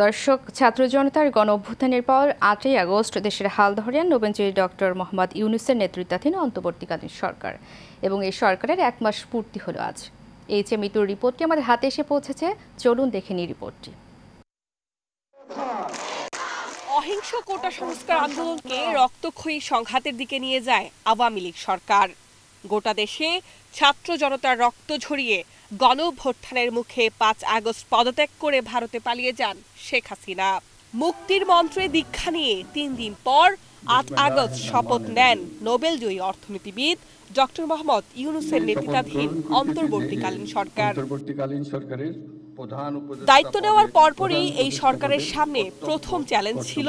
দর্শক, ছাত্র জনতার গণ অভ্যুত্থানের পর ৮ই আগস্ট দেশের হাল ধরেন নবীনচরী ডক্টর মোহাম্মদ ইউনূসের নেতৃত্বাধীন অন্তর্বর্তীকালীন সরকার এবং এই সরকারের ১ মাস পূর্তি হলো আজ। এইচএ মিতুর রিপোর্টটি আমাদের হাতে এসে পৌঁছেছে, চলুন দেখে নিই রিপোর্টটি। অহিংস কোটা সংস্কার আন্দোলনকে রক্তক্ষয়ী সংঘাতের দিকে নিয়ে যায় আওয়ামী লীগ সরকার। গোটা দেশে ছাত্র জনতার রক্ত ঝরিয়ে গণ অভ্যুত্থানের মুখে ৫ আগস্ট পদত্যাগ করে ভারতে পালিয়ে যান শেখ হাসিনা। মুক্তির মন্ত্রে দীক্ষা নিয়ে ৩ দিন পর ৮ আগস্ট শপথ নেন নোবেলজয়ী অর্থনীতিবিদ ডক্টর মোহাম্মদ ইউনূসের নেতৃত্বাধীন অন্তর্বর্তীকালীন সরকার। দায়িত্ব নেওয়ার পরপরই এই সরকারের সামনে প্রথম চ্যালেঞ্জ ছিল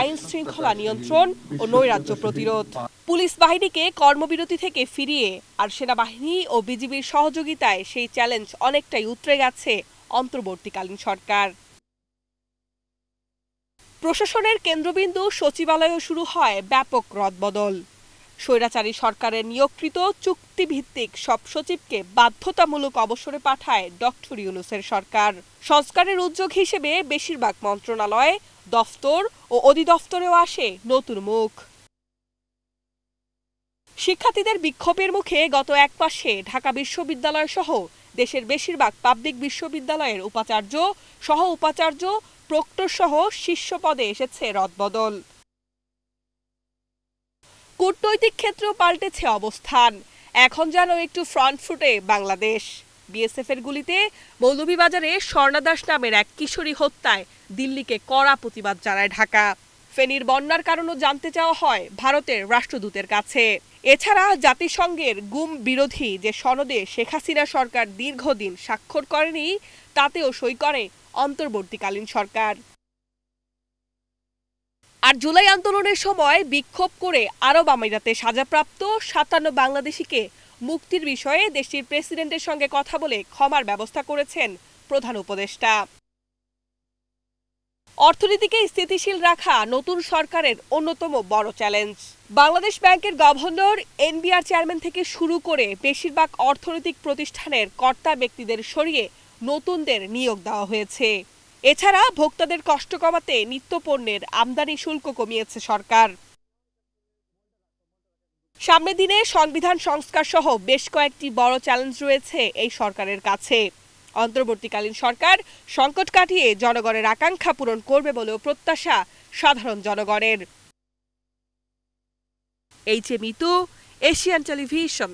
আইন শৃঙ্খলা নিয়ন্ত্রণ ও নৈরাজ্য প্রতিরোধ। পুলিশ বাহিনীকে কর্মবিরতি থেকে ফিরিয়ে আর সেনাবাহিনী ও বিজিবির সহযোগিতায় সেই চ্যালেঞ্জ অনেকটাই উতরে গেছে অন্তর্বর্তীকালীন সরকার। প্রশাসনের কেন্দ্রবিন্দু সচিবালয়েও শুরু হয় ব্যাপক রদবদল। স্বৈরাচারী সরকারের নিয়োগকৃত চুক্তিভিত্তিক সব সচিবকে বাধ্যতামূলক অবসরে পাঠায় ডক্টর ইউনূসের সরকার। সংস্কারের উদ্যোগ হিসেবে বেশিরভাগ মন্ত্রণালয়, দফতর ও অধিদফতরেও আসে নতুন মুখ। শিক্ষার্থীদের বিক্ষোভের মুখে গত ১ মাসে ঢাকা বিশ্ববিদ্যালয় সহ দেশের বেশিরভাগ পাবলিক বিশ্ববিদ্যালয়ের উপাচার্য, সহ উপাচার্য, প্রক্টর সহ শীর্ষ পদে এসেছে রদবদল। কূটনৈতিক ক্ষেত্রেও পাল্টেছে অবস্থান। এখন যেন একটু ফ্রন্ট ফুটে বাংলাদেশ। বিএসএফ এর গুলিতে মৌলভীবাজারে স্বর্ণা দাস নামের এক কিশোরী হত্যায় দিল্লিকে কড়া প্রতিবাদ জানায় ঢাকা। ফেনীর বন্যার কারণও জানতে চাওয়া হয় ভারতের রাষ্ট্রদূতের কাছে। এছাড়া জাতিসংঘের গুম বিরোধী যে সনদে শেখ হাসিনা সরকার দীর্ঘদিন স্বাক্ষর করেনি, তাতেও সই করে অন্তর্বর্তীকালীন সরকার। আর জুলাই আন্দোলনের সময় বিক্ষোভ করে আরব আমিরাতে সাজাপ্রাপ্ত ৫৭ বাংলাদেশিকে মুক্তির বিষয়ে দেশটির প্রেসিডেন্টের সঙ্গে কথা বলে ক্ষমার ব্যবস্থা করেছেন প্রধান উপদেষ্টা। অর্থনীতিকে স্থিতিশীল রাখা নতুন সরকারের অন্যতম বড় চ্যালেঞ্জ। বাংলাদেশ ব্যাংকের গভর্নর, এনবিআর চেয়ারম্যান থেকে শুরু করে বেশিরভাগ অর্থনৈতিক প্রতিষ্ঠানের কর্তা ব্যক্তিদের সরিয়ে নতুনদের নিয়োগ দেওয়া হয়েছে। এছাড়া ভোক্তাদের কষ্ট কমাতে নিত্যপণ্যের আমদানি শুল্ক কমিয়েছে সরকার। সামনের দিনে সংবিধান সংস্কার সহ বেশ কয়েকটি বড় চ্যালেঞ্জ রয়েছে এই সরকারের কাছে। অন্তর্বর্তীকালীন সরকার সংকট কাটিয়ে জনগণের আকাঙ্ক্ষা পূরণ করবে বলেও প্রত্যাশা সাধারণ জনগণের। এইচএ মিতু, এশিয়ান টেলিভিশন।